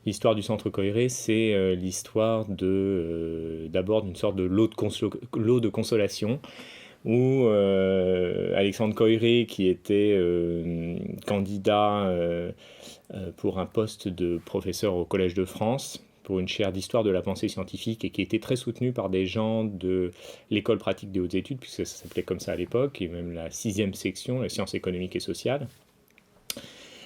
L'histoire du Centre Coiré, c'est l'histoire d'abord d'une sorte de lot de consolation où Alexandre Coiré, qui était candidat pour un poste de professeur au Collège de France, pour une chaire d'histoire de la pensée scientifique, et qui était très soutenu par des gens de l'école pratique des hautes études, puisque ça s'appelait comme ça à l'époque, et même la 6e section, la sciences économiques et sociales.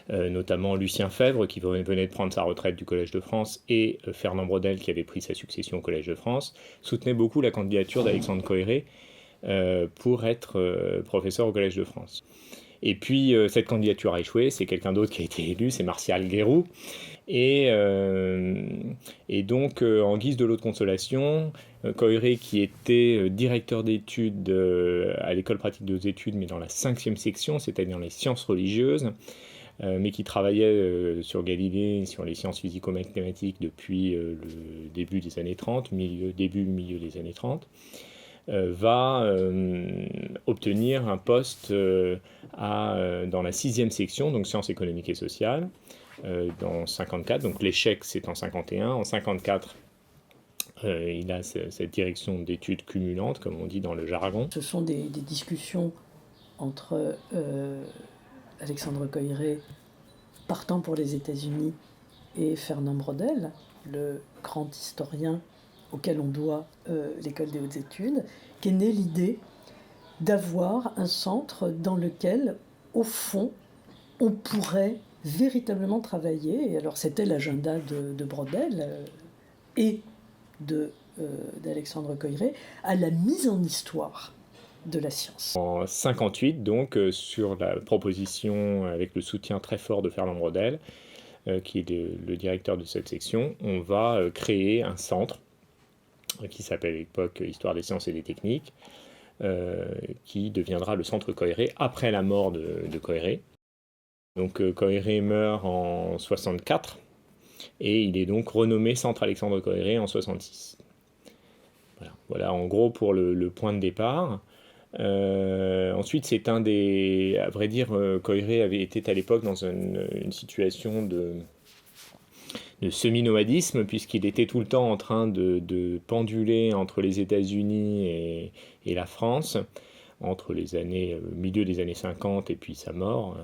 Notamment Lucien Febvre, qui venait de prendre sa retraite du Collège de France, et Fernand Braudel, qui avait pris sa succession au Collège de France, soutenaient beaucoup la candidature d'Alexandre Coiré pour être professeur au Collège de France. Et puis, cette candidature a échoué, c'est quelqu'un d'autre qui a été élu, c'est Martial Guéroux. Et donc, en guise de lot de consolation, Coiré, qui était directeur d'études à l'école pratique des hautes études, mais dans la 5e section, c'est-à-dire dans les sciences religieuses, mais qui travaillait sur Galilée, sur les sciences physico-mathématiques depuis le début des années 30, milieu des années 30, va obtenir un poste dans la 6e section, donc sciences économiques et sociales, dans 54, donc l'échec c'est en 51, en 54 il a cette direction d'études cumulantes, comme on dit dans le jargon. Ce sont des discussions entre Alexandre Coiré, partant pour les États-Unis, et Fernand Braudel, le grand historien auquel on doit l'école des hautes études, qu'est née l'idée d'avoir un centre dans lequel, au fond, on pourrait véritablement travailler. Et alors c'était l'agenda de Braudel et d'Alexandre Coiré à la mise en histoire de la science. En 58, donc, sur la proposition, avec le soutien très fort de Fernand Braudel, qui est le directeur de cette section, on va créer un centre qui s'appelle à l'époque Histoire des sciences et des techniques, qui deviendra le Centre Coiré après la mort de Coiré. Donc Coiré meurt en 64 et il est donc renommé Centre Alexandre Coiré en 66. Voilà en gros pour le point de départ. Ensuite, c'est un des... À vrai dire, Coiré était à l'époque dans une situation de semi-nomadisme, puisqu'il était tout le temps en train de penduler entre les États-Unis et la France, entre les années, milieu des années 50 et puis sa mort,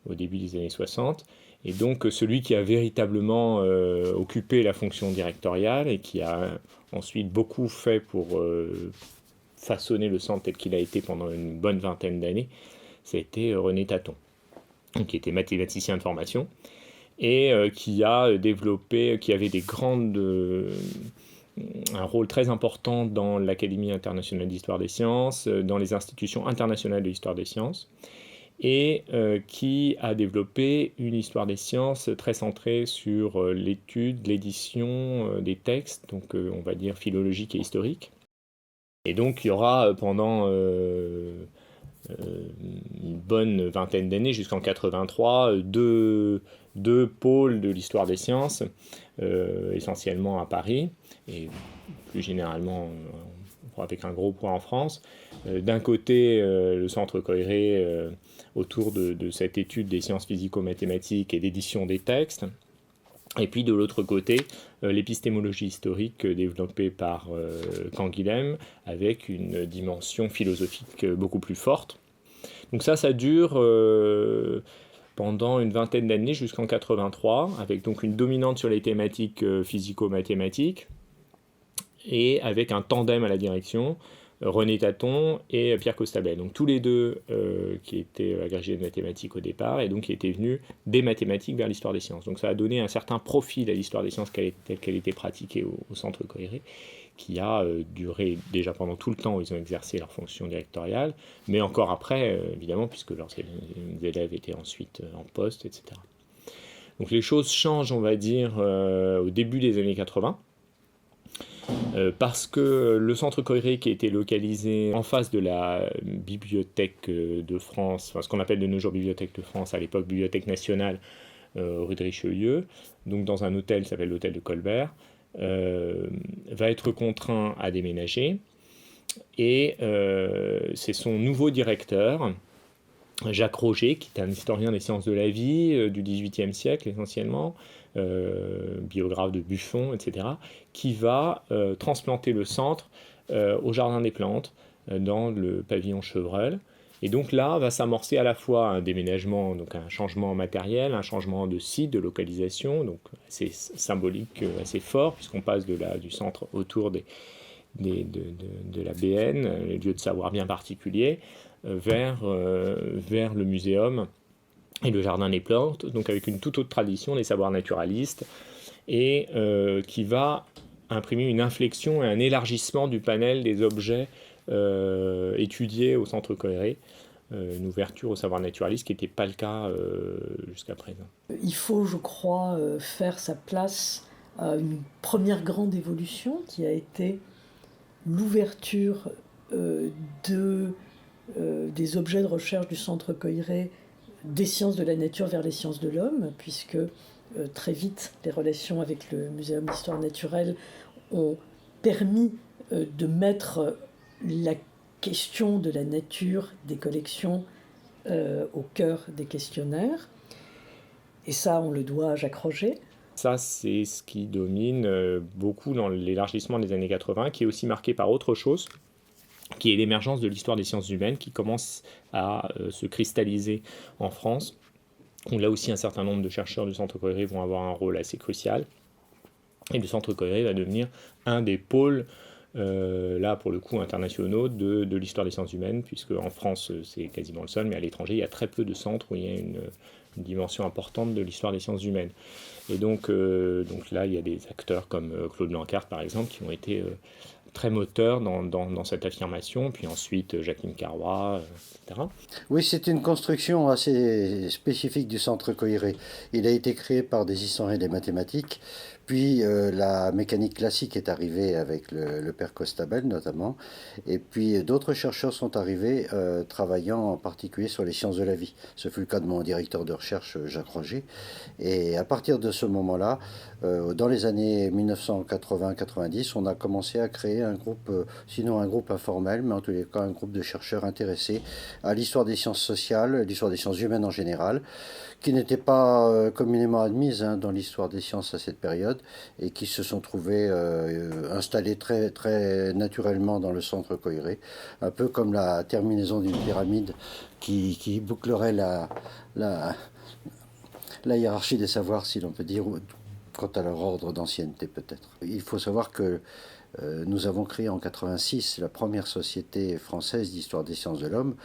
au début des années 60. Et donc, celui qui a véritablement occupé la fonction directoriale et qui a ensuite beaucoup fait pour façonner le centre tel qu'il a été pendant une bonne vingtaine d'années, ça a été René Taton, qui était mathématicien de formation et qui a développé, qui avait un rôle très important dans l'Académie internationale d'histoire des sciences, dans les institutions internationales de l'histoire des sciences, et qui a développé une histoire des sciences très centrée sur l'étude, l'édition des textes, donc on va dire philologiques et historiques. Et donc il y aura pendant une bonne vingtaine d'années, jusqu'en 83, deux pôles de l'histoire des sciences, essentiellement à Paris, et plus généralement avec un gros point en France. D'un côté, le Centre Coiré autour de cette étude des sciences physico-mathématiques et d'édition des textes. Et puis de l'autre côté, l'épistémologie historique développée par Canguilhem, avec une dimension philosophique beaucoup plus forte. Donc ça dure pendant une vingtaine d'années jusqu'en 83, avec donc une dominante sur les thématiques physico-mathématiques, et avec un tandem à la direction, René Taton et Pierre Costabel. Donc tous les deux qui étaient agrégés de mathématiques au départ et donc qui étaient venus des mathématiques vers l'histoire des sciences. Donc ça a donné un certain profil à l'histoire des sciences telle qu'elle était pratiquée au Centre Coiré, qui a duré déjà pendant tout le temps où ils ont exercé leur fonction directoriale, mais encore après, évidemment, puisque leurs élèves étaient ensuite en poste, etc. Donc les choses changent, on va dire, au début des années 80. Parce que le Centre Coiré, qui était localisé en face de la Bibliothèque de France, enfin ce qu'on appelle de nos jours Bibliothèque de France, à l'époque Bibliothèque nationale, rue de Richelieu, donc dans un hôtel qui s'appelle l'hôtel de Colbert, va être contraint à déménager. Et c'est son nouveau directeur, Jacques Roger, qui est un historien des sciences de la vie du XVIIIe siècle essentiellement, biographe de Buffon, etc., qui va transplanter le centre au Jardin des Plantes, dans le pavillon Chevreul. Et donc là va s'amorcer à la fois un déménagement, donc un changement matériel, un changement de site, de localisation, donc assez symbolique, assez fort, puisqu'on passe du centre autour de la BN, les lieux de savoir bien particuliers, vers le muséum et le jardin des plantes, donc avec une toute autre tradition des savoirs naturalistes, et qui va imprimer une inflexion et un élargissement du panel des objets étudiés au Centre Coéré, une ouverture au savoir naturaliste qui n'était pas le cas jusqu'à présent. Il faut, je crois, faire sa place à une première grande évolution qui a été l'ouverture des objets de recherche du Centre Coéré des sciences de la nature vers les sciences de l'homme, puisque très vite les relations avec le Muséum d'histoire naturelle ont permis de mettre la question de la nature des collections au cœur des questionnaires. Et ça, on le doit à Jacques Roger. Ça, c'est ce qui domine beaucoup dans l'élargissement des années 80, qui est aussi marqué par autre chose, qui est l'émergence de l'histoire des sciences humaines, qui commence à se cristalliser en France, où là aussi un certain nombre de chercheurs du Centre Coéré vont avoir un rôle assez crucial. Et le Centre Coéré va devenir un des pôles, là pour le coup internationaux, de l'histoire des sciences humaines, puisque en France c'est quasiment le seul, mais à l'étranger il y a très peu de centres où il y a une dimension importante de l'histoire des sciences humaines. Et donc là il y a des acteurs comme Claude Blanquart par exemple, qui ont été très moteurs dans cette affirmation, puis ensuite Jacqueline Carrois, etc. Oui, c'est une construction assez spécifique du Centre Coéré. Il a été créé par des historiens des mathématiques, puis la mécanique classique est arrivée avec le père Costabel notamment, et puis d'autres chercheurs sont arrivés travaillant en particulier sur les sciences de la vie. Ce fut le cas de mon directeur de recherche Jacques Roger. Et à partir de ce moment-là, dans les années 1980-90, on a commencé à créer un groupe, sinon un groupe informel, mais en tous les cas un groupe de chercheurs intéressés à l'histoire des sciences sociales, l'histoire des sciences humaines en général, qui n'étaient pas communément admises dans l'histoire des sciences à cette période, et qui se sont trouvés installés très, très naturellement dans le Centre Coéré, un peu comme la terminaison d'une pyramide qui bouclerait la hiérarchie des savoirs, si l'on peut dire, quant à leur ordre d'ancienneté peut-être. Il faut savoir que nous avons créé en 86 la première société française d'histoire des sciences de l'homme,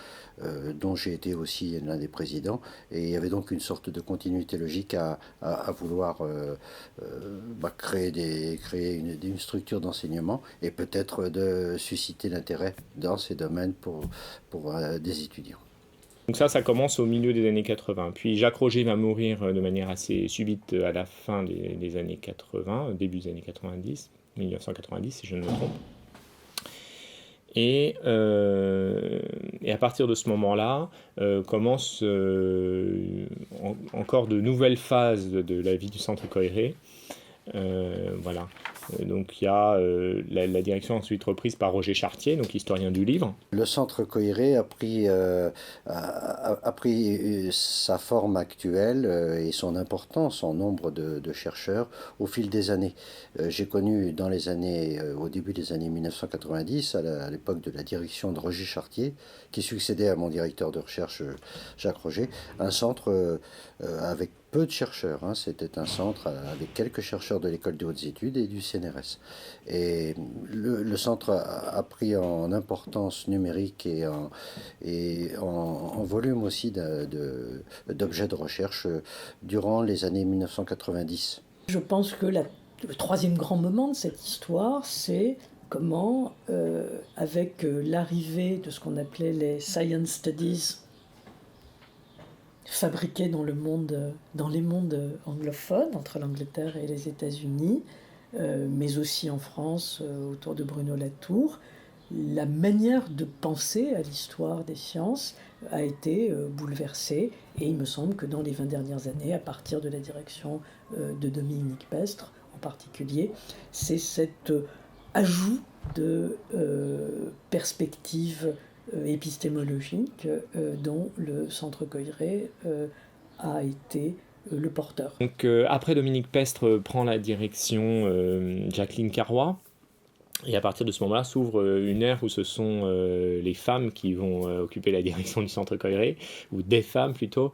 dont j'ai été aussi l'un des présidents, et il y avait donc une sorte de continuité logique à vouloir créer une structure d'enseignement et peut-être de susciter l'intérêt dans ces domaines pour des étudiants. Donc ça commence au milieu des années 80. Puis Jacques Roger va mourir de manière assez subite à la fin des années 80, début des années 90, 1990 si je ne me trompe. Et à partir de ce moment-là, commencent encore de nouvelles phases de la vie du Centre Coéré. Voilà. Donc il y a la direction ensuite reprise par Roger Chartier, donc historien du livre. Le Centre Coéré a pris sa forme actuelle et son importance, son nombre de chercheurs au fil des années. J'ai connu au début des années 1990, à l'époque de la direction de Roger Chartier, qui succédait à mon directeur de recherche Jacques Roger, un centre avec peu de chercheurs. C'était un centre avec quelques chercheurs de l'école des hautes études et du CNRS. Et le centre a pris en importance numérique et en volume aussi d'objets de recherche durant les années 1990. Je pense que le troisième grand moment de cette histoire, c'est comment, avec l'arrivée de ce qu'on appelait les Science Studies, fabriqués dans les mondes anglophones, entre l'Angleterre et les États-Unis, mais aussi en France, autour de Bruno Latour, la manière de penser à l'histoire des sciences a été bouleversée. Et il me semble que dans les 20 dernières années, à partir de la direction de Dominique Pestre en particulier, c'est cet ajout de perspectives épistémologique dont le Centre Coiré a été le porteur. Donc après Dominique Pestre prend la direction Jacqueline Carrois. Et à partir de ce moment-là s'ouvre une ère où ce sont les femmes qui vont occuper la direction du Centre Coiré, ou des femmes plutôt,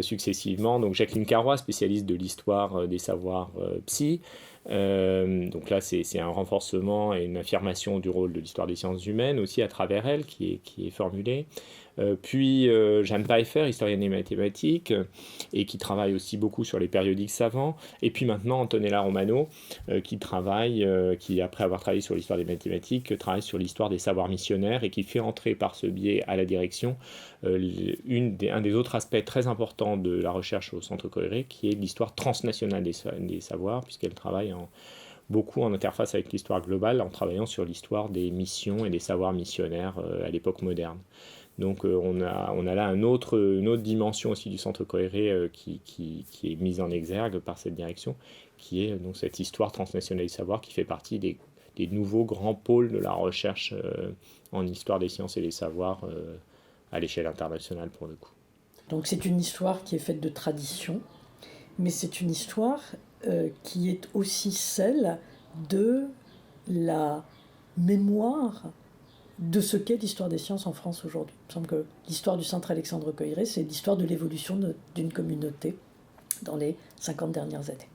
successivement. Donc Jacqueline Carrois, spécialiste de l'histoire des savoirs psy. Donc là, c'est un renforcement et une affirmation du rôle de l'histoire des sciences humaines aussi à travers elle qui est formulée. Puis Jeanne Pfeiffer, historienne des mathématiques, et qui travaille aussi beaucoup sur les périodiques savants. Et puis maintenant Antonella Romano, qui après avoir travaillé sur l'histoire des mathématiques, travaille sur l'histoire des savoirs missionnaires et qui fait entrer par ce biais à la direction un des autres aspects très importants de la recherche au Centre Coiré, qui est l'histoire transnationale des savoirs, puisqu'elle travaille beaucoup en interface avec l'histoire globale, en travaillant sur l'histoire des missions et des savoirs missionnaires à l'époque moderne. Donc on a là une autre dimension aussi du Centre Coiré qui est mise en exergue par cette direction, qui est donc cette histoire transnationale des savoirs qui fait partie des nouveaux grands pôles de la recherche en histoire des sciences et des savoirs à l'échelle internationale pour le coup. Donc c'est une histoire qui est faite de tradition, mais c'est une histoire qui est aussi celle de la mémoire de ce qu'est l'histoire des sciences en France aujourd'hui. Il me semble que l'histoire du Centre Alexandre Coiré, c'est l'histoire de l'évolution d'une communauté dans les 50 dernières années.